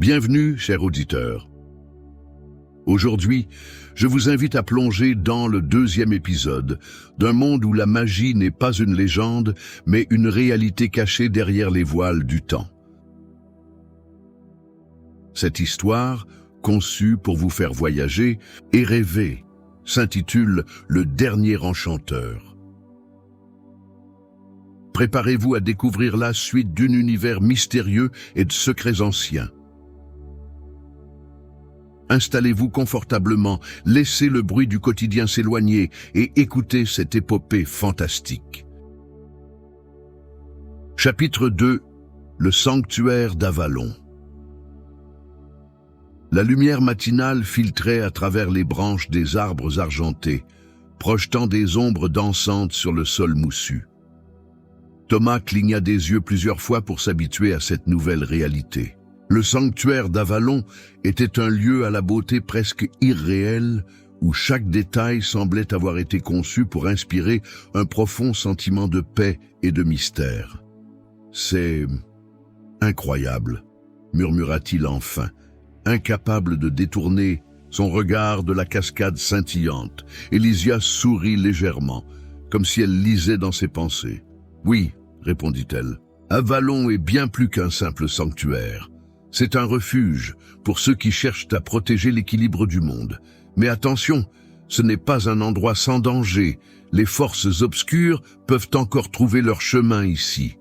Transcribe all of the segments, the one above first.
Bienvenue, chers auditeurs. Aujourd'hui, je vous invite à plonger dans le 2e épisode d'un monde où la magie n'est pas une légende, mais une réalité cachée derrière les voiles du temps. Cette histoire, conçue pour vous faire voyager et rêver, s'intitule « Le dernier enchanteur ». Préparez-vous à découvrir la suite d'un univers mystérieux et de secrets anciens. Installez-vous confortablement, laissez le bruit du quotidien s'éloigner et écoutez cette épopée fantastique. Chapitre 2. Le sanctuaire d'Avalon. La lumière matinale filtrait à travers les branches des arbres argentés, projetant des ombres dansantes sur le sol moussu. Thomas cligna des yeux plusieurs fois pour s'habituer à cette nouvelle réalité. Le sanctuaire d'Avalon était un lieu à la beauté presque irréelle, où chaque détail semblait avoir été conçu pour inspirer un profond sentiment de paix et de mystère. « C'est incroyable », murmura-t-il enfin, incapable de détourner son regard de la cascade scintillante. Elysia sourit légèrement, comme si elle lisait dans ses pensées. « Oui », répondit-elle, « Avalon est bien plus qu'un simple sanctuaire. C'est un refuge pour ceux qui cherchent à protéger l'équilibre du monde. Mais attention, ce n'est pas un endroit sans danger. Les forces obscures peuvent encore trouver leur chemin ici. »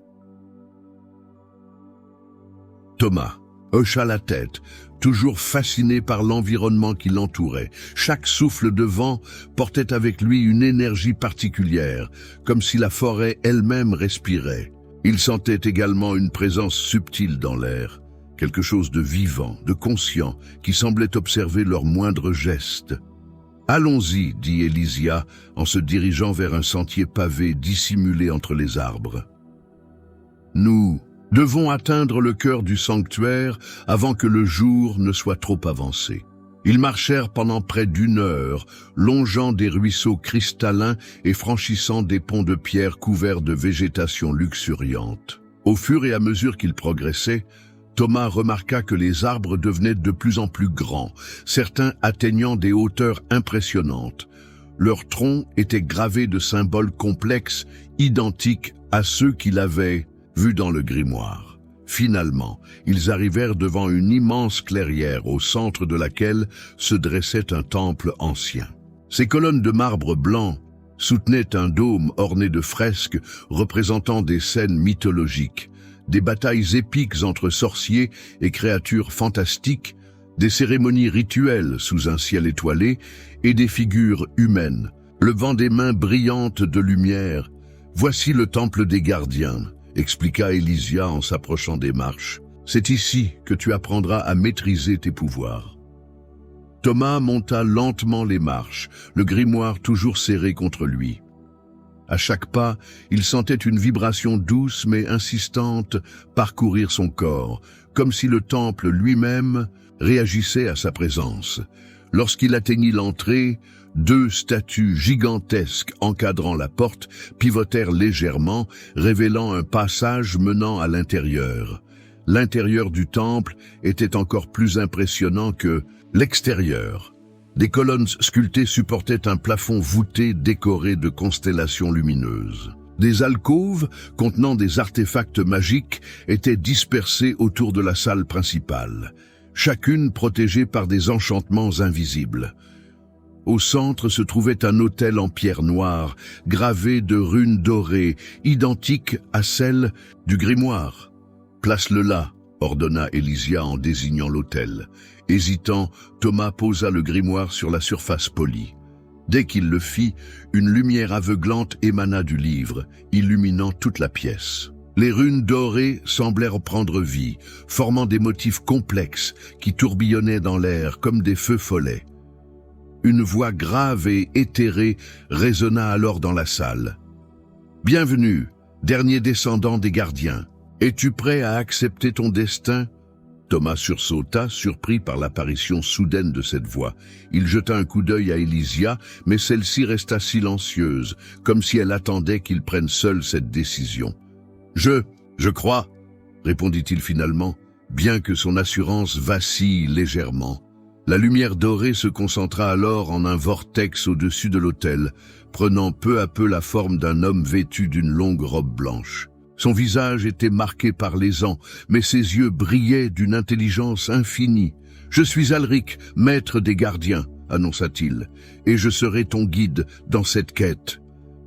Thomas hocha la tête, toujours fasciné par l'environnement qui l'entourait. Chaque souffle de vent portait avec lui une énergie particulière, comme si la forêt elle-même respirait. Il sentait également une présence subtile dans l'air. Quelque chose de vivant, de conscient, qui semblait observer leurs moindres gestes. « Allons-y, dit Elysia, en se dirigeant vers un sentier pavé dissimulé entre les arbres. « Nous devons atteindre le cœur du sanctuaire avant que le jour ne soit trop avancé. » Ils marchèrent pendant près d'1 heure, longeant des ruisseaux cristallins et franchissant des ponts de pierre couverts de végétation luxuriante. Au fur et à mesure qu'ils progressaient, Thomas remarqua que les arbres devenaient de plus en plus grands, certains atteignant des hauteurs impressionnantes. Leurs troncs étaient gravés de symboles complexes, identiques à ceux qu'il avait vus dans le grimoire. Finalement, ils arrivèrent devant une immense clairière au centre de laquelle se dressait un temple ancien. Ses colonnes de marbre blanc soutenaient un dôme orné de fresques représentant des scènes mythologiques, des batailles épiques entre sorciers et créatures fantastiques, des cérémonies rituelles sous un ciel étoilé et des figures humaines, levant des mains brillantes de lumière. « Voici le temple des gardiens », expliqua Elysia en s'approchant des marches. « C'est ici que tu apprendras à maîtriser tes pouvoirs. » Thomas monta lentement les marches, le grimoire toujours serré contre lui. À chaque pas, il sentait une vibration douce mais insistante parcourir son corps, comme si le temple lui-même réagissait à sa présence. Lorsqu'il atteignit l'entrée, 2 statues gigantesques encadrant la porte pivotèrent légèrement, révélant un passage menant à l'intérieur. L'intérieur du temple était encore plus impressionnant que l'extérieur. Des colonnes sculptées supportaient un plafond voûté décoré de constellations lumineuses. Des alcôves contenant des artefacts magiques étaient dispersées autour de la salle principale, chacune protégée par des enchantements invisibles. Au centre se trouvait un autel en pierre noire, gravé de runes dorées, identiques à celles du grimoire. « Place-le là », ordonna Elysia en désignant l'autel. Hésitant, Thomas posa le grimoire sur la surface polie. Dès qu'il le fit, une lumière aveuglante émana du livre, illuminant toute la pièce. Les runes dorées semblèrent prendre vie, formant des motifs complexes qui tourbillonnaient dans l'air comme des feux follets. Une voix grave et éthérée résonna alors dans la salle. « Bienvenue, dernier descendant des gardiens. Es-tu prêt à accepter ton destin ?» Thomas sursauta, surpris par l'apparition soudaine de cette voix. Il jeta un coup d'œil à Elysia, mais celle-ci resta silencieuse, comme si elle attendait qu'il prenne seul cette décision. « Je crois, » répondit-il finalement, bien que son assurance vacille légèrement. La lumière dorée se concentra alors en un vortex au-dessus de l'autel, prenant peu à peu la forme d'un homme vêtu d'une longue robe blanche. Son visage était marqué par les ans, mais ses yeux brillaient d'une intelligence infinie. « Je suis Alric, maître des gardiens », annonça-t-il, « et je serai ton guide dans cette quête. »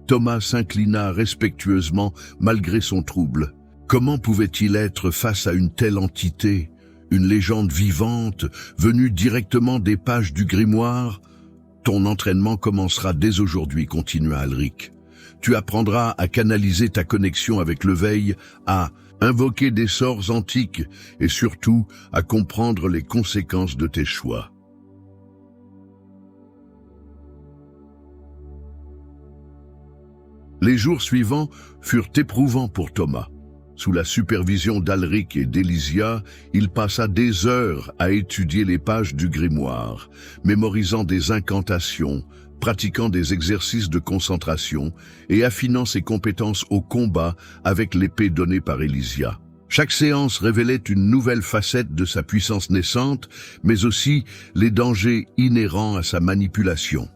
Thomas s'inclina respectueusement malgré son trouble. Comment pouvait-il être face à une telle entité ? Une légende vivante, venue directement des pages du grimoire? « Ton entraînement commencera dès aujourd'hui, » continua Alric. « Tu apprendras à canaliser ta connexion avec le Veil, à invoquer des sorts antiques et surtout à comprendre les conséquences de tes choix. » Les jours suivants furent éprouvants pour Thomas. Sous la supervision d'Alric et d'Elysia, il passa des heures à étudier les pages du grimoire, mémorisant des incantations, pratiquant des exercices de concentration et affinant ses compétences au combat avec l'épée donnée par Elysia. Chaque séance révélait une nouvelle facette de sa puissance naissante, mais aussi les dangers inhérents à sa manipulation.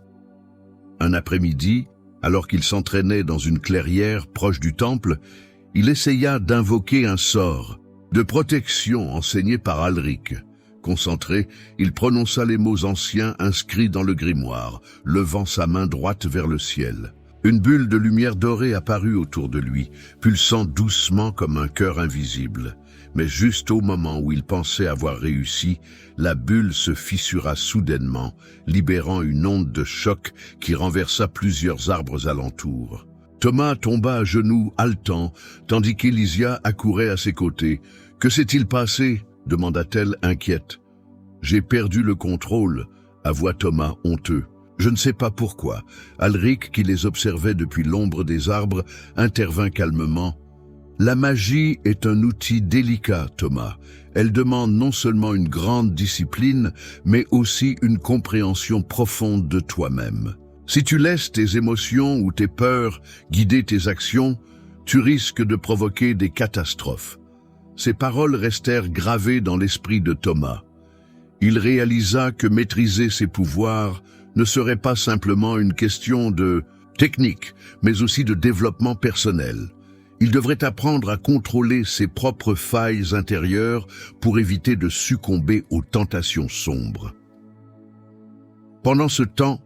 Un après-midi, alors qu'il s'entraînait dans une clairière proche du temple, il essaya d'invoquer un sort de protection enseigné par Alric. Concentré, il prononça les mots anciens inscrits dans le grimoire, levant sa main droite vers le ciel. Une bulle de lumière dorée apparut autour de lui, pulsant doucement comme un cœur invisible. Mais juste au moment où il pensait avoir réussi, la bulle se fissura soudainement, libérant une onde de choc qui renversa plusieurs arbres alentour. Thomas tomba à genoux, haletant, tandis qu'Elysia accourait à ses côtés. « Que s'est-il passé ?» demanda-t-elle inquiète. « J'ai perdu le contrôle », avoua Thomas honteux. « Je ne sais pas pourquoi. » Alric, qui les observait depuis l'ombre des arbres, intervint calmement. « La magie est un outil délicat, Thomas. Elle demande non seulement une grande discipline, mais aussi une compréhension profonde de toi-même. Si tu laisses tes émotions ou tes peurs guider tes actions, tu risques de provoquer des catastrophes. » Ces paroles restèrent gravées dans l'esprit de Thomas. Il réalisa que maîtriser ses pouvoirs ne serait pas simplement une question de technique, mais aussi de développement personnel. Il devrait apprendre à contrôler ses propres failles intérieures pour éviter de succomber aux tentations sombres. Pendant ce temps,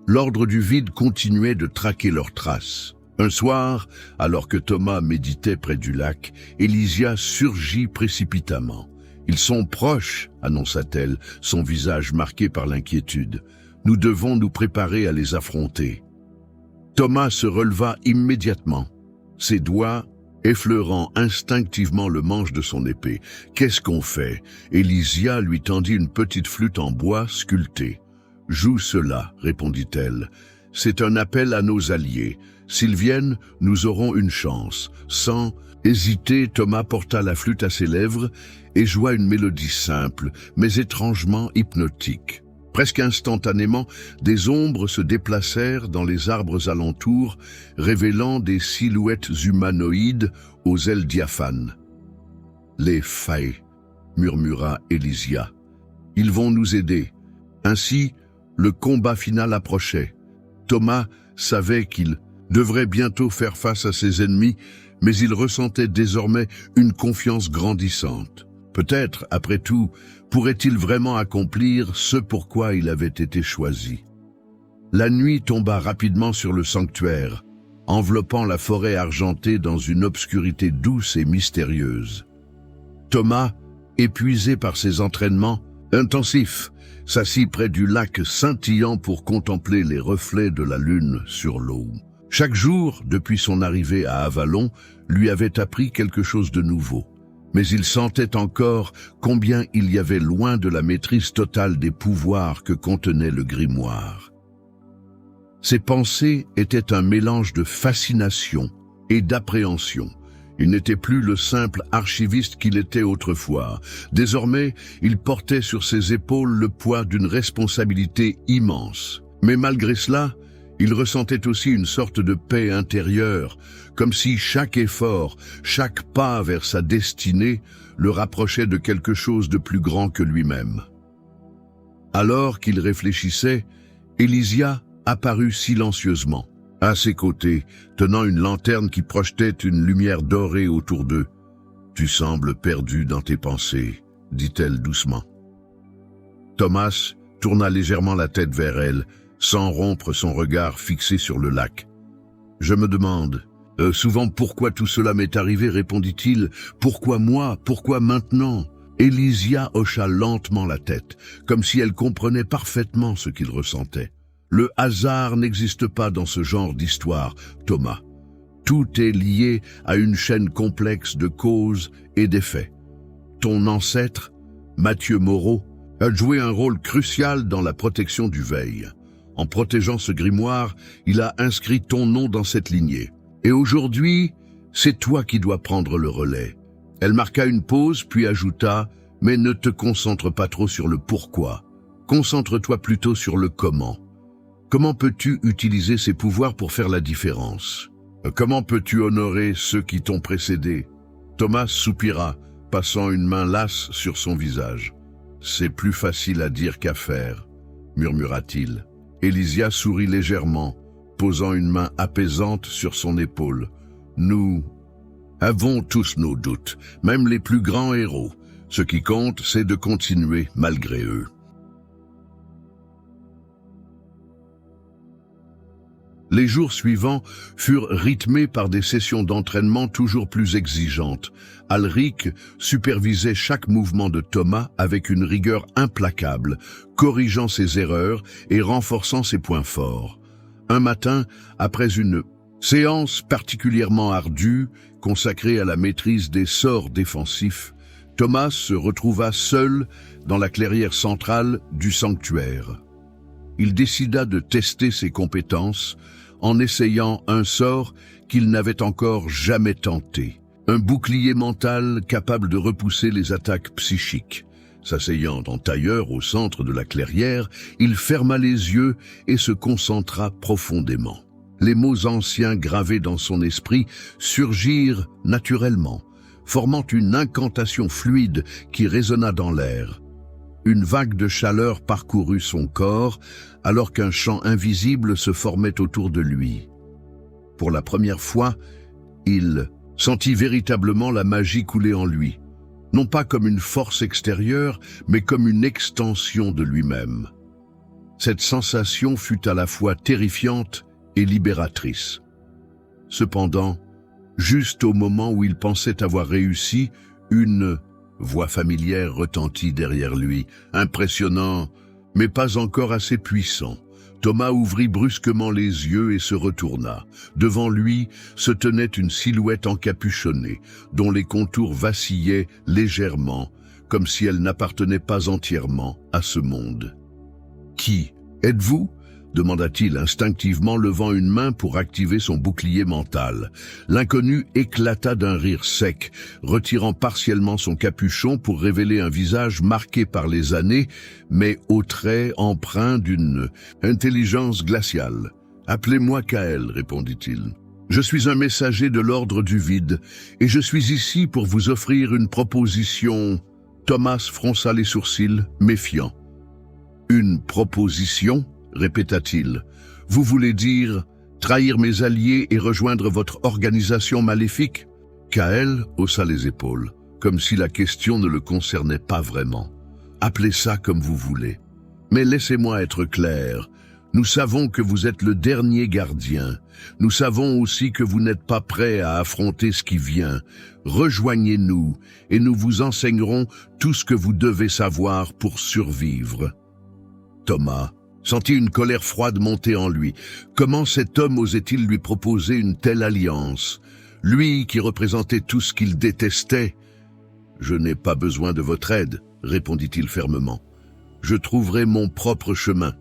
l'ordre du vide continuait de traquer leurs traces. Un soir, alors que Thomas méditait près du lac, Elysia surgit précipitamment. « Ils sont proches », annonça-t-elle, son visage marqué par l'inquiétude. « Nous devons nous préparer à les affronter. » Thomas se releva immédiatement, ses doigts effleurant instinctivement le manche de son épée. « Qu'est-ce qu'on fait ?» Elysia lui tendit une petite flûte en bois sculptée. « Joue cela, répondit-elle. C'est un appel à nos alliés. S'ils viennent, nous aurons une chance. » Sans hésiter, Thomas porta la flûte à ses lèvres et joua une mélodie simple, mais étrangement hypnotique. Presque instantanément, des ombres se déplacèrent dans les arbres alentours, révélant des silhouettes humanoïdes aux ailes diaphanes. « Les failles, » murmura Elysia. « Ils vont nous aider. » Ainsi, le combat final approchait. Thomas savait qu'il devrait bientôt faire face à ses ennemis, mais il ressentait désormais une confiance grandissante. Peut-être, après tout, pourrait-il vraiment accomplir ce pourquoi il avait été choisi. La nuit tomba rapidement sur le sanctuaire, enveloppant la forêt argentée dans une obscurité douce et mystérieuse. Thomas, épuisé par ses entraînements intensifs, s'assit près du lac scintillant pour contempler les reflets de la lune sur l'eau. Chaque jour, depuis son arrivée à Avalon, lui avait appris quelque chose de nouveau. Mais il sentait encore combien il y avait loin de la maîtrise totale des pouvoirs que contenait le grimoire. Ses pensées étaient un mélange de fascination et d'appréhension. Il n'était plus le simple archiviste qu'il était autrefois. Désormais, il portait sur ses épaules le poids d'une responsabilité immense. Mais malgré cela, Il ressentait aussi une sorte de paix intérieure, comme si chaque effort, chaque pas vers sa destinée le rapprochait de quelque chose de plus grand que lui-même. Alors qu'il réfléchissait, Elysia apparut silencieusement, à ses côtés, tenant une lanterne qui projetait une lumière dorée autour d'eux. « Tu sembles perdu dans tes pensées », dit-elle doucement. Thomas tourna légèrement la tête vers elle, sans rompre son regard fixé sur le lac. « Je me demande souvent pourquoi tout cela m'est arrivé, répondit-il. Pourquoi moi? Pourquoi maintenant? Elysia hocha lentement la tête, comme si elle comprenait parfaitement ce qu'il ressentait. Le hasard n'existe pas dans ce genre d'histoire, Thomas. Tout est lié à une chaîne complexe de causes et d'effets. Ton ancêtre, Mathieu Moreau, a joué un rôle crucial dans la protection du Veil. En protégeant ce grimoire, il a inscrit ton nom dans cette lignée. Et aujourd'hui, c'est toi qui dois prendre le relais. Elle marqua une pause, puis ajouta « Mais ne te concentre pas trop sur le pourquoi. Concentre-toi plutôt sur le comment. Comment peux-tu utiliser ces pouvoirs pour faire la différence? Comment peux-tu honorer ceux qui t'ont précédé ?» Thomas soupira, passant une main lasse sur son visage. « C'est plus facile à dire qu'à faire, » murmura-t-il. Elysia sourit légèrement, posant une main apaisante sur son épaule. « Nous avons tous nos doutes, même les plus grands héros. Ce qui compte, c'est de continuer malgré eux. » Les jours suivants furent rythmés par des sessions d'entraînement toujours plus exigeantes. Alric supervisait chaque mouvement de Thomas avec une rigueur implacable, corrigeant ses erreurs et renforçant ses points forts. Un matin, après une séance particulièrement ardue, consacrée à la maîtrise des sorts défensifs, Thomas se retrouva seul dans la clairière centrale du sanctuaire. Il décida de tester ses compétences en essayant un sort qu'il n'avait encore jamais tenté, un bouclier mental capable de repousser les attaques psychiques. S'asseyant en tailleur au centre de la clairière, il ferma les yeux et se concentra profondément. Les mots anciens gravés dans son esprit surgirent naturellement, formant une incantation fluide qui résonna dans l'air. Une vague de chaleur parcourut son corps, alors qu'un champ invisible se formait autour de lui. Pour la première fois, il sentit véritablement la magie couler en lui, non pas comme une force extérieure, mais comme une extension de lui-même. Cette sensation fut à la fois terrifiante et libératrice. Cependant, juste au moment où il pensait avoir réussi, une voix familière retentit derrière lui, impressionnant, mais pas encore assez puissant. Thomas ouvrit brusquement les yeux et se retourna. Devant lui se tenait une silhouette encapuchonnée, dont les contours vacillaient légèrement, comme si elle n'appartenait pas entièrement à ce monde. « Qui êtes-vous » demanda-t-il instinctivement, levant une main pour activer son bouclier mental. L'inconnu éclata d'un rire sec, retirant partiellement son capuchon pour révéler un visage marqué par les années, mais aux traits empreints d'une intelligence glaciale. « Appelez-moi Kael, répondit-il. Je suis un messager de l'ordre du vide, et je suis ici pour vous offrir une proposition. » Thomas fronça les sourcils, méfiant. « Une proposition ?» répéta-t-il. « Vous voulez dire trahir mes alliés et rejoindre votre organisation maléfique ?» Kael haussa les épaules, comme si la question ne le concernait pas vraiment. « Appelez ça comme vous voulez. Mais laissez-moi être clair. Nous savons que vous êtes le dernier gardien. Nous savons aussi que vous n'êtes pas prêt à affronter ce qui vient. Rejoignez-nous et nous vous enseignerons tout ce que vous devez savoir pour survivre. » Thomas sentit une colère froide monter en lui. Comment cet homme osait-il lui proposer une telle alliance? Lui qui représentait tout ce qu'il détestait. « Je n'ai pas besoin de votre aide, » répondit-il fermement. « Je trouverai mon propre chemin. »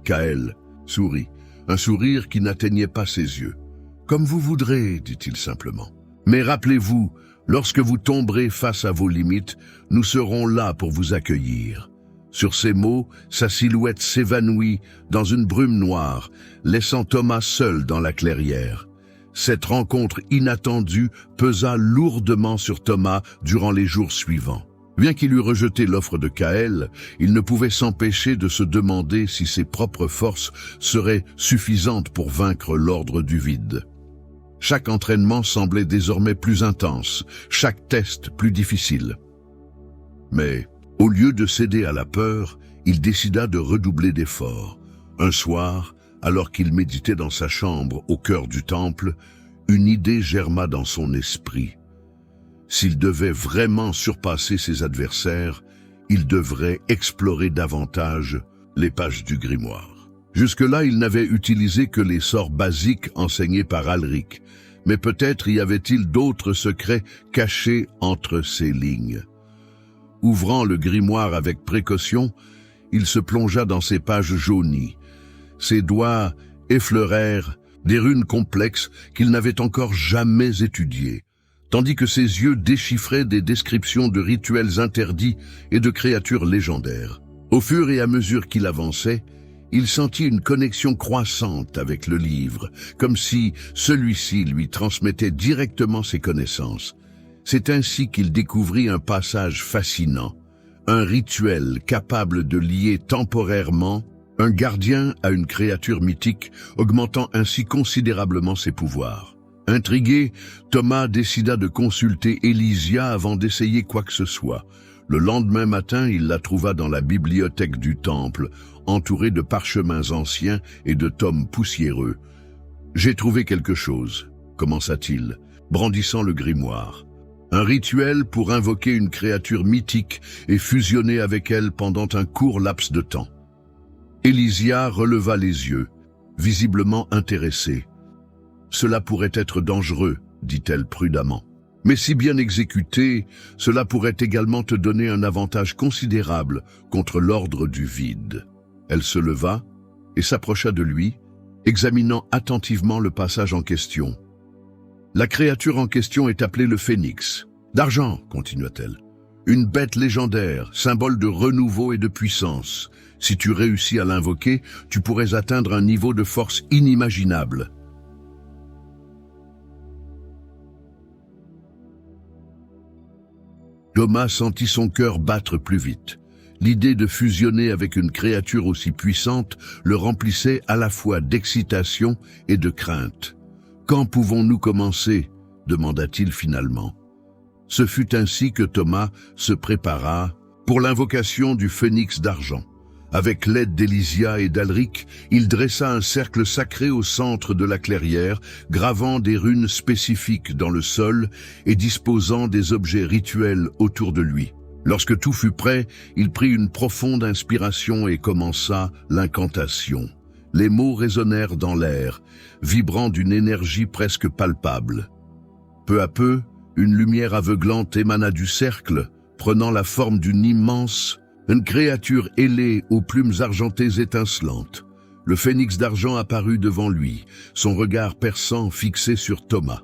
Kael sourit, un sourire qui n'atteignait pas ses yeux. « Comme vous voudrez, » dit-il simplement. « Mais rappelez-vous, lorsque vous tomberez face à vos limites, nous serons là pour vous accueillir. Sur ces mots, sa silhouette s'évanouit dans une brume noire, laissant Thomas seul dans la clairière. Cette rencontre inattendue pesa lourdement sur Thomas durant les jours suivants. Bien qu'il eût rejeté l'offre de Kaël, il ne pouvait s'empêcher de se demander si ses propres forces seraient suffisantes pour vaincre l'ordre du vide. Chaque entraînement semblait désormais plus intense, chaque test plus difficile. Mais, au lieu de céder à la peur, il décida de redoubler d'efforts. Un soir, alors qu'il méditait dans sa chambre au cœur du temple, une idée germa dans son esprit. S'il devait vraiment surpasser ses adversaires, il devrait explorer davantage les pages du grimoire. Jusque-là, il n'avait utilisé que les sorts basiques enseignés par Alric, mais peut-être y avait-il d'autres secrets cachés entre ces lignes. Ouvrant le grimoire avec précaution, il se plongea dans ses pages jaunies. Ses doigts effleurèrent des runes complexes qu'il n'avait encore jamais étudiées, tandis que ses yeux déchiffraient des descriptions de rituels interdits et de créatures légendaires. Au fur et à mesure qu'il avançait, il sentit une connexion croissante avec le livre, comme si celui-ci lui transmettait directement ses connaissances. C'est ainsi qu'il découvrit un passage fascinant, un rituel capable de lier temporairement un gardien à une créature mythique, augmentant ainsi considérablement ses pouvoirs. Intrigué, Thomas décida de consulter Élysia avant d'essayer quoi que ce soit. Le lendemain matin, il la trouva dans la bibliothèque du temple, entourée de parchemins anciens et de tomes poussiéreux. « J'ai trouvé quelque chose », commença-t-il, brandissant le grimoire. Un rituel pour invoquer une créature mythique et fusionner avec elle pendant un court laps de temps. Élysia releva les yeux, visiblement intéressée. « Cela pourrait être dangereux, dit-elle prudemment. Mais si bien exécuté, cela pourrait également te donner un avantage considérable contre l'ordre du vide. » Elle se leva et s'approcha de lui, examinant attentivement le passage en question. « La créature en question est appelée le phénix. D'argent, continua-t-elle. Une bête légendaire, symbole de renouveau et de puissance. Si tu réussis à l'invoquer, tu pourrais atteindre un niveau de force inimaginable. » Thomas sentit son cœur battre plus vite. L'idée de fusionner avec une créature aussi puissante le remplissait à la fois d'excitation et de crainte. « Quand pouvons-nous commencer ?» demanda-t-il finalement. Ce fut ainsi que Thomas se prépara pour l'invocation du phénix d'argent. Avec l'aide d'Élysia et d'Alric, il dressa un cercle sacré au centre de la clairière, gravant des runes spécifiques dans le sol et disposant des objets rituels autour de lui. Lorsque tout fut prêt, il prit une profonde inspiration et commença l'incantation. Les mots résonnèrent dans l'air, vibrant d'une énergie presque palpable. Peu à peu, une lumière aveuglante émana du cercle, prenant la forme d'une immense créature ailée aux plumes argentées étincelantes. Le phénix d'argent apparut devant lui, son regard perçant fixé sur Thomas.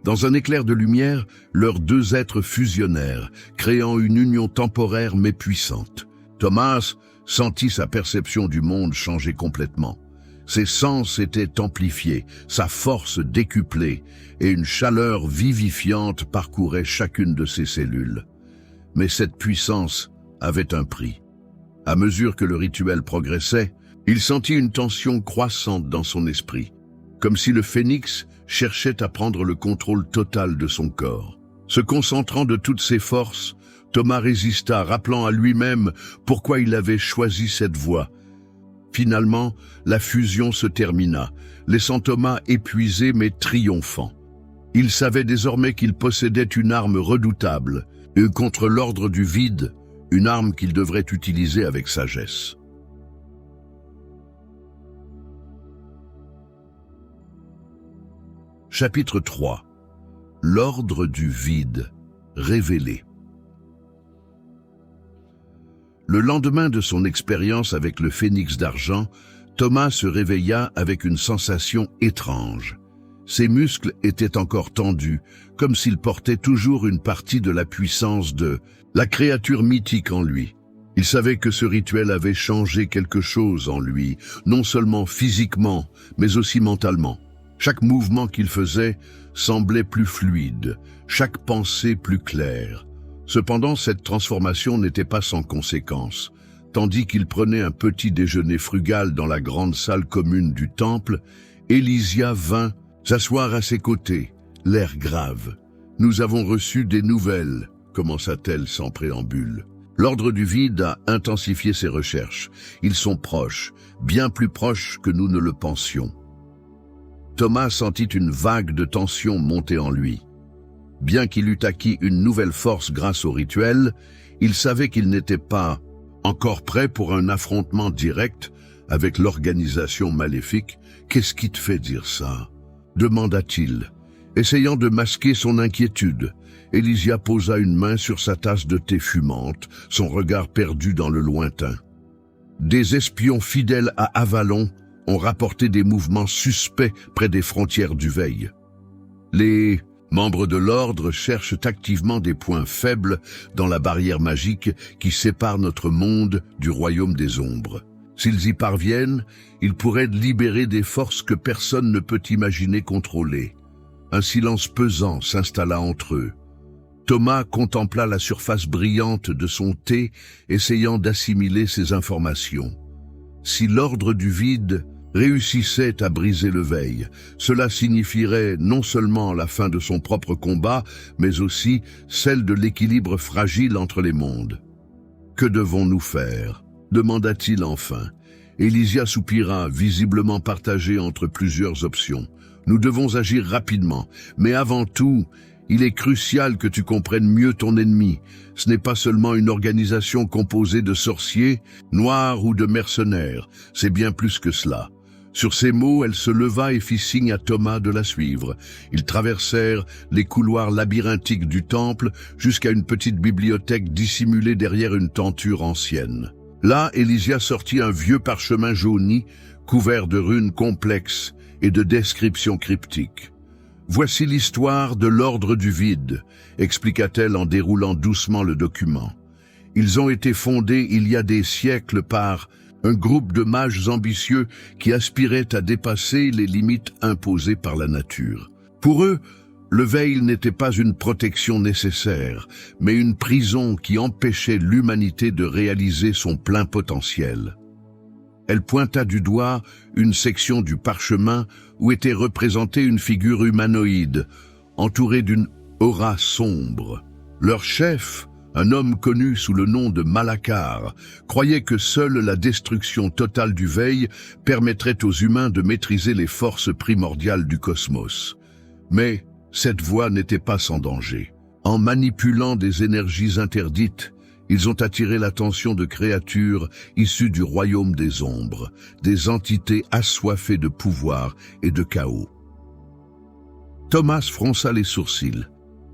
Dans un éclair de lumière, leurs deux êtres fusionnèrent, créant une union temporaire mais puissante. Thomas sentit sa perception du monde changer complètement. Ses sens étaient amplifiés, sa force décuplée, et une chaleur vivifiante parcourait chacune de ses cellules. Mais cette puissance avait un prix. À mesure que le rituel progressait, il sentit une tension croissante dans son esprit, comme si le phénix cherchait à prendre le contrôle total de son corps. Se concentrant de toutes ses forces, Thomas résista, rappelant à lui-même pourquoi il avait choisi cette voie. Finalement, la fusion se termina, laissant Thomas épuisé mais triomphant. Il savait désormais qu'il possédait une arme redoutable, et contre l'ordre du vide, une arme qu'il devrait utiliser avec sagesse. Chapitre 3. L'ordre du vide, révélé. Le lendemain de son expérience avec le phénix d'argent, Thomas se réveilla avec une sensation étrange. Ses muscles étaient encore tendus, comme s'il portait toujours une partie de la puissance de la créature mythique en lui. Il savait que ce rituel avait changé quelque chose en lui, non seulement physiquement, mais aussi mentalement. Chaque mouvement qu'il faisait semblait plus fluide, chaque pensée plus claire. Cependant, cette transformation n'était pas sans conséquences. Tandis qu'il prenait un petit déjeuner frugal dans la grande salle commune du temple, Élysia vint s'asseoir à ses côtés, l'air grave. « Nous avons reçu des nouvelles », commença-t-elle sans préambule. L'Ordre du Vide a intensifié ses recherches. Ils sont proches, bien plus proches que nous ne le pensions. Thomas sentit une vague de tension monter en lui. Bien qu'il eût acquis une nouvelle force grâce au rituel, il savait qu'il n'était pas encore prêt pour un affrontement direct avec l'organisation maléfique. « Qu'est-ce qui te fait dire ça ?» demanda-t-il. Essayant de masquer son inquiétude, Élysia posa une main sur sa tasse de thé fumante, son regard perdu dans le lointain. Des espions fidèles à Avalon ont rapporté des mouvements suspects près des frontières du Veil. Les membres de l'ordre cherchent activement des points faibles dans la barrière magique qui sépare notre monde du royaume des ombres. S'ils y parviennent, ils pourraient libérer des forces que personne ne peut imaginer contrôler. Un silence pesant s'installa entre eux. Thomas contempla la surface brillante de son thé, essayant d'assimiler ces informations. Si l'Ordre du Vide réussissait à briser le Veil, cela signifierait non seulement la fin de son propre combat, mais aussi celle de l'équilibre fragile entre les mondes. « Que devons-nous faire ?» demanda-t-il enfin. Élysia soupira, visiblement partagé entre plusieurs options. « Nous devons agir rapidement, mais avant tout, il est crucial que tu comprennes mieux ton ennemi. Ce n'est pas seulement une organisation composée de sorciers, noirs ou de mercenaires, c'est bien plus que cela. » Sur ces mots, elle se leva et fit signe à Thomas de la suivre. Ils traversèrent les couloirs labyrinthiques du temple jusqu'à une petite bibliothèque dissimulée derrière une tenture ancienne. Là, Élysia sortit un vieux parchemin jauni, couvert de runes complexes et de descriptions cryptiques. « Voici l'histoire de l'Ordre du Vide », expliqua-t-elle en déroulant doucement le document. « Ils ont été fondés il y a des siècles par un groupe de mages ambitieux qui aspiraient à dépasser les limites imposées par la nature. Pour eux, le Veil n'était pas une protection nécessaire, mais une prison qui empêchait l'humanité de réaliser son plein potentiel. » Elle pointa du doigt une section du parchemin où était représentée une figure humanoïde, entourée d'une aura sombre. Leur chef, un homme connu sous le nom de Malakar, croyait que seule la destruction totale du Veil permettrait aux humains de maîtriser les forces primordiales du cosmos. Mais cette voie n'était pas sans danger. En manipulant des énergies interdites, ils ont attiré l'attention de créatures issues du royaume des ombres, des entités assoiffées de pouvoir et de chaos. Thomas fronça les sourcils,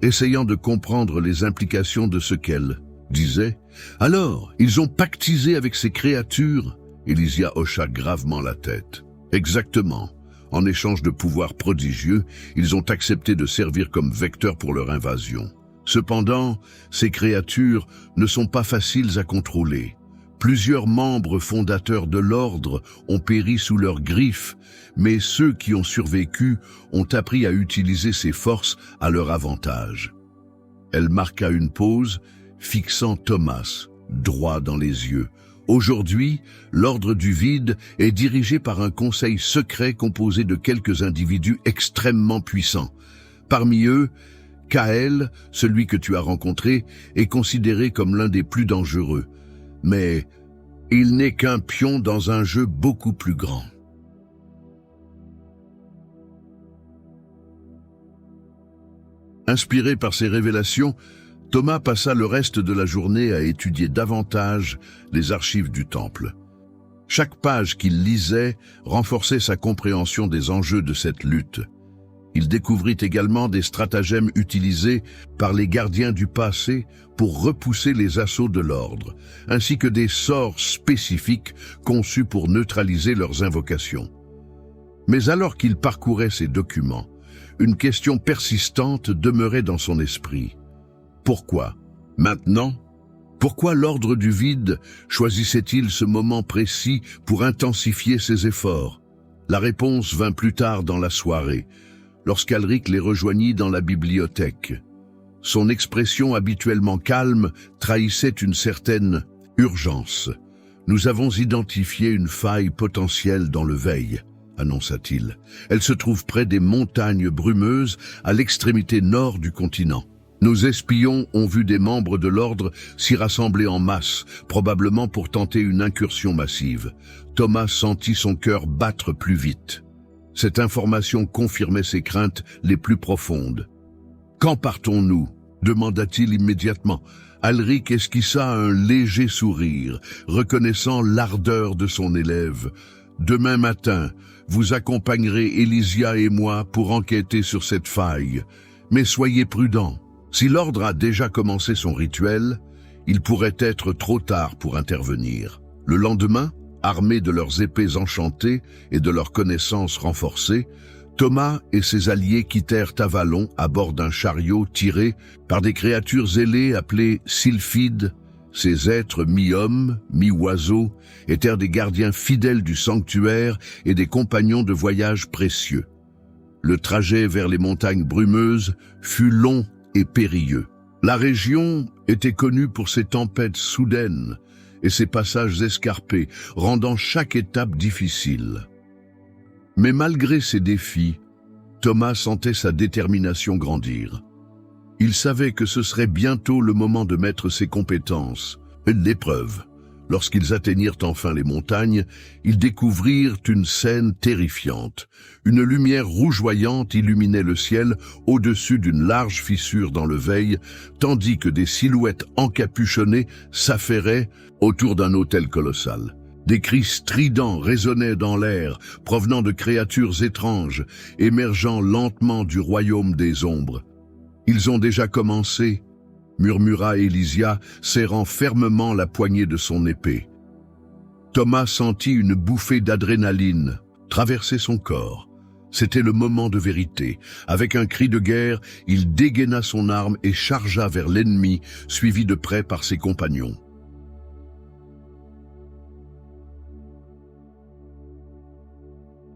essayant de comprendre les implications de ce qu'elle disait. « Alors, ils ont pactisé avec ces créatures ?» Élysia hocha gravement la tête. « Exactement. En échange de pouvoirs prodigieux, ils ont accepté de servir comme vecteurs pour leur invasion. Cependant, ces créatures ne sont pas faciles à contrôler. Plusieurs membres fondateurs de l'ordre ont péri sous leurs griffes, mais ceux qui ont survécu ont appris à utiliser ces forces à leur avantage. » Elle marqua une pause, fixant Thomas droit dans les yeux. « Aujourd'hui, l'Ordre du Vide est dirigé par un conseil secret composé de quelques individus extrêmement puissants. Parmi eux, Kael, celui que tu as rencontré, est considéré comme l'un des plus dangereux. Mais il n'est qu'un pion dans un jeu beaucoup plus grand. » Inspiré par ces révélations, Thomas passa le reste de la journée à étudier davantage les archives du temple. Chaque page qu'il lisait renforçait sa compréhension des enjeux de cette lutte. Il découvrit également des stratagèmes utilisés par les gardiens du passé pour repousser les assauts de l'ordre, ainsi que des sorts spécifiques conçus pour neutraliser leurs invocations. Mais alors qu'il parcourait ces documents, une question persistante demeurait dans son esprit. Pourquoi? Maintenant? Pourquoi l'ordre du vide choisissait-il ce moment précis pour intensifier ses efforts? La réponse vint plus tard dans la soirée, lorsqu'Alric les rejoignit dans la bibliothèque. Son expression habituellement calme trahissait une certaine urgence. « Nous avons identifié une faille potentielle dans le Veil », annonça-t-il. « Elle se trouve près des montagnes brumeuses à l'extrémité nord du continent. Nos espions ont vu des membres de l'ordre s'y rassembler en masse, probablement pour tenter une incursion massive. » Thomas sentit son cœur battre plus vite. Cette information confirmait ses craintes les plus profondes. « Quand partons-nous » demanda-t-il immédiatement. Alric esquissa un léger sourire, reconnaissant l'ardeur de son élève. « Demain matin, vous accompagnerez Elysia et moi pour enquêter sur cette faille. Mais soyez prudents. Si l'ordre a déjà commencé son rituel, il pourrait être trop tard pour intervenir. » Le lendemain, armés de leurs épées enchantées et de leurs connaissances renforcées, Thomas et ses alliés quittèrent Avalon à bord d'un chariot tiré par des créatures ailées appelées sylphides. Ces êtres mi-hommes, mi-oiseaux étaient des gardiens fidèles du sanctuaire et des compagnons de voyage précieux. Le trajet vers les montagnes brumeuses fut long et périlleux. La région était connue pour ses tempêtes soudaines et ses passages escarpés, rendant chaque étape difficile. Mais malgré ces défis, Thomas sentait sa détermination grandir. Il savait que ce serait bientôt le moment de mettre ses compétences, l'épreuve. Lorsqu'ils atteignirent enfin les montagnes, ils découvrirent une scène terrifiante. Une lumière rougeoyante illuminait le ciel au-dessus d'une large fissure dans le Veil, tandis que des silhouettes encapuchonnées s'affairaient autour d'un autel colossal. Des cris stridents résonnaient dans l'air, provenant de créatures étranges, émergeant lentement du royaume des ombres. « Ils ont déjà commencé », murmura Elysia, serrant fermement la poignée de son épée. Thomas sentit une bouffée d'adrénaline traverser son corps. C'était le moment de vérité. Avec un cri de guerre, il dégaina son arme et chargea vers l'ennemi, suivi de près par ses compagnons.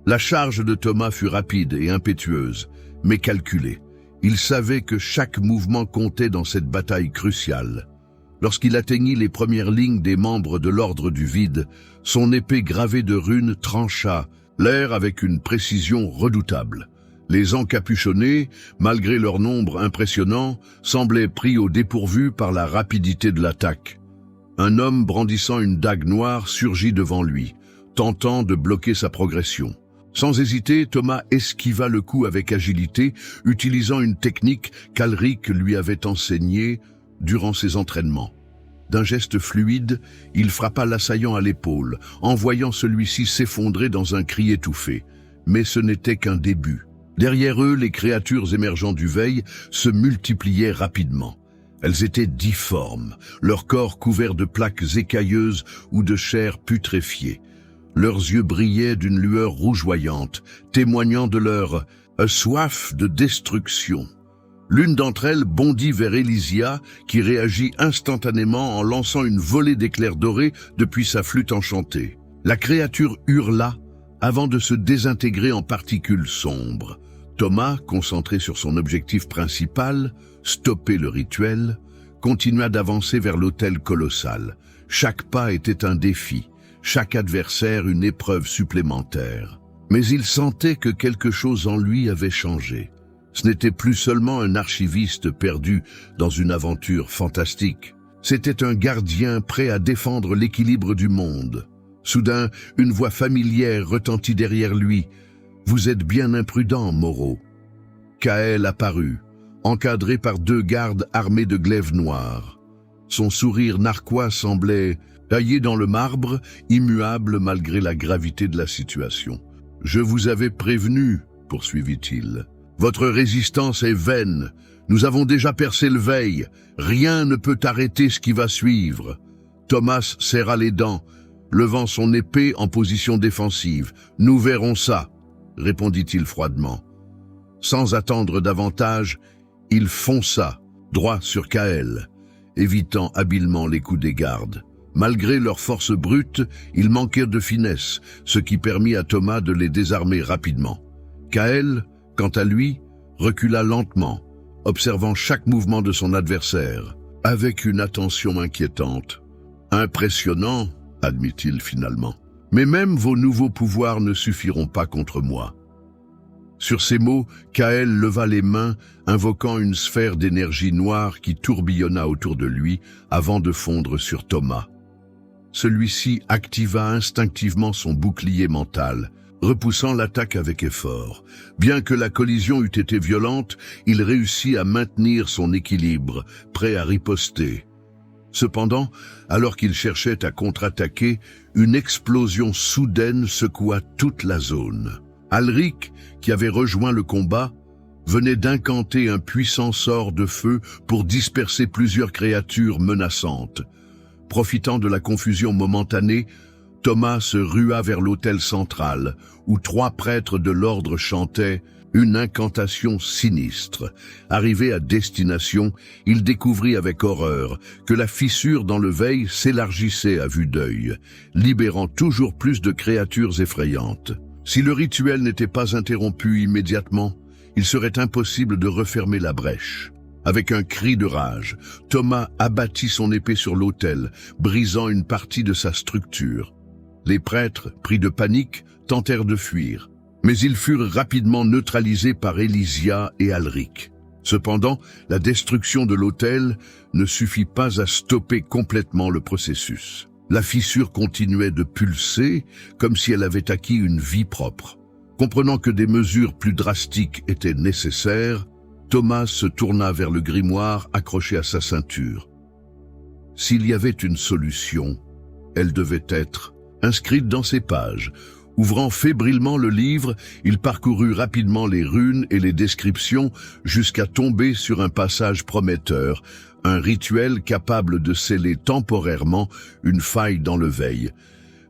La charge de Thomas fut rapide et impétueuse, mais calculée. Il savait que chaque mouvement comptait dans cette bataille cruciale. Lorsqu'il atteignit les premières lignes des membres de l'Ordre du Vide, son épée gravée de runes trancha l'air avec une précision redoutable. Les encapuchonnés, malgré leur nombre impressionnant, semblaient pris au dépourvu par la rapidité de l'attaque. Un homme brandissant une dague noire surgit devant lui, tentant de bloquer sa progression. Sans hésiter, Thomas esquiva le coup avec agilité, utilisant une technique qu'Alric lui avait enseignée durant ses entraînements. D'un geste fluide, il frappa l'assaillant à l'épaule, envoyant celui-ci s'effondrer dans un cri étouffé. Mais ce n'était qu'un début. Derrière eux, les créatures émergeant du Veil se multipliaient rapidement. Elles étaient difformes, leurs corps couverts de plaques écailleuses ou de chair putréfiée. Leurs yeux brillaient d'une lueur rougeoyante, témoignant de leur soif de destruction. L'une d'entre elles bondit vers Elysia, qui réagit instantanément en lançant une volée d'éclairs dorés depuis sa flûte enchantée. La créature hurla avant de se désintégrer en particules sombres. Thomas, concentré sur son objectif principal, stopper le rituel, continua d'avancer vers l'autel colossal. Chaque pas était un défi. Chaque adversaire une épreuve supplémentaire. Mais il sentait que quelque chose en lui avait changé. Ce n'était plus seulement un archiviste perdu dans une aventure fantastique. C'était un gardien prêt à défendre l'équilibre du monde. Soudain, une voix familière retentit derrière lui. « Vous êtes bien imprudent, Moreau. » Kael apparut, encadré par 2 gardes armés de glaives noirs. Son sourire narquois semblait taillé dans le marbre, immuable malgré la gravité de la situation. « Je vous avais prévenu, » poursuivit-il. « Votre résistance est vaine. Nous avons déjà percé le Veil. Rien ne peut arrêter ce qui va suivre. » Thomas serra les dents, levant son épée en position défensive. « Nous verrons ça, » répondit-il froidement. Sans attendre davantage, il fonça, droit sur Kael. évitant habilement les coups des gardes. Malgré leur force brute, ils manquèrent de finesse, ce qui permit à Thomas de les désarmer rapidement. Kael, quant à lui, recula lentement, observant chaque mouvement de son adversaire, avec une attention inquiétante. « Impressionnant », admit-il finalement. « Mais même vos nouveaux pouvoirs ne suffiront pas contre moi. » Sur ces mots, Kael leva les mains, invoquant une sphère d'énergie noire qui tourbillonna autour de lui avant de fondre sur Thomas. Celui-ci activa instinctivement son bouclier mental, repoussant l'attaque avec effort. Bien que la collision eût été violente, il réussit à maintenir son équilibre, prêt à riposter. Cependant, alors qu'il cherchait à contre-attaquer, une explosion soudaine secoua toute la zone. Alric, qui avait rejoint le combat, venait d'incanter un puissant sort de feu pour disperser plusieurs créatures menaçantes. Profitant de la confusion momentanée, Thomas se rua vers l'autel central, où 3 prêtres de l'ordre chantaient une incantation sinistre. Arrivé à destination, il découvrit avec horreur que la fissure dans le veil s'élargissait à vue d'œil, libérant toujours plus de créatures effrayantes. Si le rituel n'était pas interrompu immédiatement, il serait impossible de refermer la brèche. Avec un cri de rage, Thomas abattit son épée sur l'autel, brisant une partie de sa structure. Les prêtres, pris de panique, tentèrent de fuir, mais ils furent rapidement neutralisés par Elysia et Alric. Cependant, la destruction de l'autel ne suffit pas à stopper complètement le processus. La fissure continuait de pulser, comme si elle avait acquis une vie propre. Comprenant que des mesures plus drastiques étaient nécessaires, Thomas se tourna vers le grimoire accroché à sa ceinture. S'il y avait une solution, elle devait être inscrite dans ces pages. Ouvrant fébrilement le livre, il parcourut rapidement les runes et les descriptions jusqu'à tomber sur un passage prometteur, un rituel capable de sceller temporairement une faille dans le veil.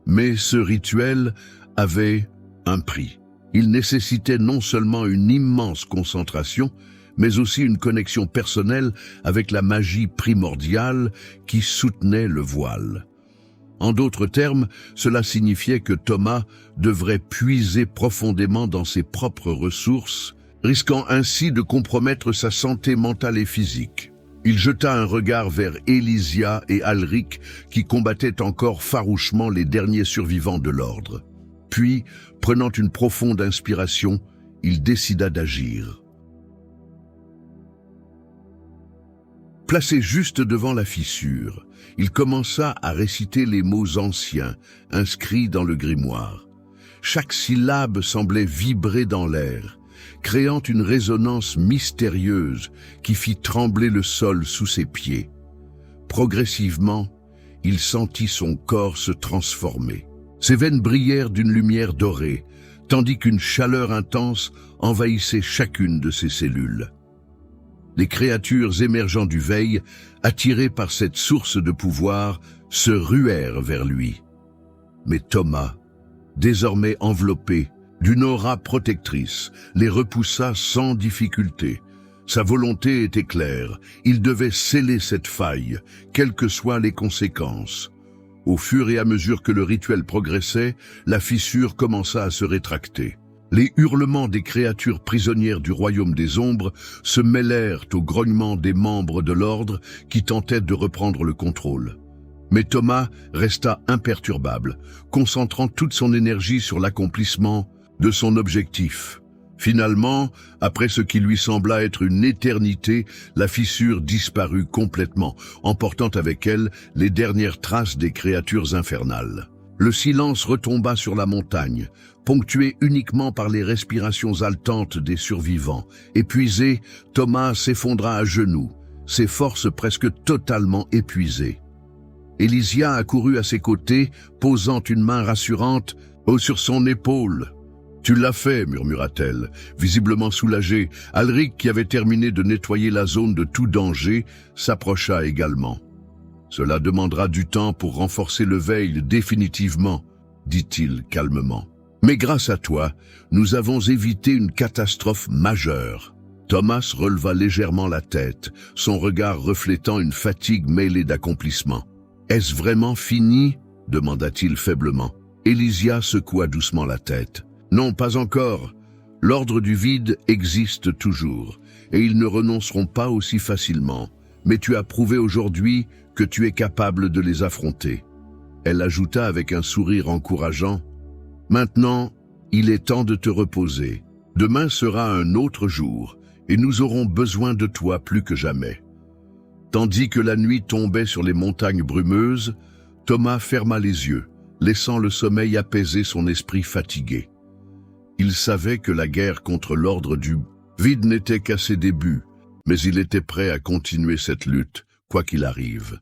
Mais ce rituel avait un prix. Il nécessitait non seulement une immense concentration, mais aussi une connexion personnelle avec la magie primordiale qui soutenait le voile. En d'autres termes, cela signifiait que Thomas devrait puiser profondément dans ses propres ressources, risquant ainsi de compromettre sa santé mentale et physique. Il jeta un regard vers Elysia et Alric qui combattaient encore farouchement les derniers survivants de l'ordre. Puis, prenant une profonde inspiration, il décida d'agir. Placé juste devant la fissure, il commença à réciter les mots anciens, inscrits dans le grimoire. Chaque syllabe semblait vibrer dans l'air, créant une résonance mystérieuse qui fit trembler le sol sous ses pieds. Progressivement, il sentit son corps se transformer. Ses veines brillèrent d'une lumière dorée, tandis qu'une chaleur intense envahissait chacune de ses cellules. Les créatures émergeant du veil, attirées par cette source de pouvoir, se ruèrent vers lui. Mais Thomas, désormais enveloppé d'une aura protectrice, les repoussa sans difficulté. Sa volonté était claire, il devait sceller cette faille, quelles que soient les conséquences. Au fur et à mesure que le rituel progressait, la fissure commença à se rétracter. Les hurlements des créatures prisonnières du royaume des ombres se mêlèrent aux grognements des membres de l'ordre qui tentaient de reprendre le contrôle. Mais Thomas resta imperturbable, concentrant toute son énergie sur l'accomplissement de son objectif. Finalement, après ce qui lui sembla être une éternité, la fissure disparut complètement, emportant avec elle les dernières traces des créatures infernales. Le silence retomba sur la montagne, ponctué uniquement par les respirations haletantes des survivants. Épuisé, Thomas s'effondra à genoux, ses forces presque totalement épuisées. Elysia accourut à ses côtés, posant une main rassurante sur son épaule. « Tu l'as fait », murmura-t-elle, visiblement soulagée. Alric, qui avait terminé de nettoyer la zone de tout danger, s'approcha également. « Cela demandera du temps pour renforcer le veil définitivement, » dit-il calmement. « Mais grâce à toi, nous avons évité une catastrophe majeure. Thomas releva légèrement la tête, son regard reflétant une fatigue mêlée d'accomplissement. « Est-ce vraiment fini ?» demanda-t-il faiblement. Elysia secoua doucement la tête. « Non, pas encore. L'ordre du vide existe toujours, et ils ne renonceront pas aussi facilement. Mais tu as prouvé aujourd'hui que tu es capable de les affronter. » Elle ajouta avec un sourire encourageant. « Maintenant, il est temps de te reposer. Demain sera un autre jour, et nous aurons besoin de toi plus que jamais. » Tandis que la nuit tombait sur les montagnes brumeuses, Thomas ferma les yeux, laissant le sommeil apaiser son esprit fatigué. Il savait que la guerre contre l'ordre du vide n'était qu'à ses débuts, mais il était prêt à continuer cette lutte, quoi qu'il arrive.